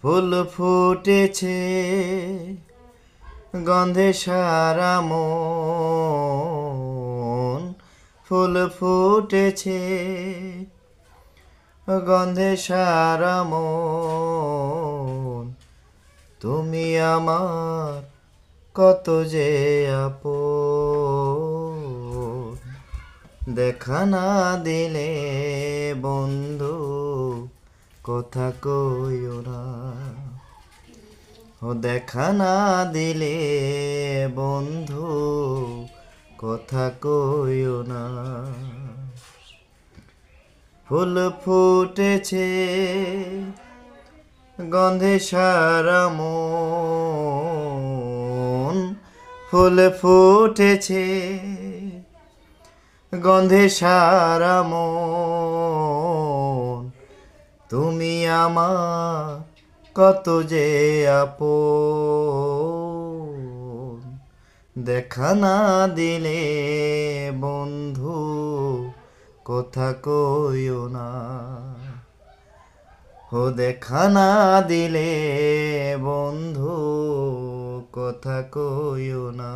ফুল ফুটেছে গন্ধে সারা মন, ফুল ফুটেছে গন্ধে সারা মন। তুমি আমার কত যে আপন, দেখা না দিলে বন্ধু কথা কইও না। ও দেখা না দিলে বন্ধু কথা কইও না। ফুল ফুটেছে গন্ধে সারা মন, ফুল ফুটেছে গন্ধে সারা মন। তুমি আমার কত যে আপন, দেখা না দিলে বন্ধু কথা কইও না। ও দেখা না দিলে বন্ধু কথা কইও না।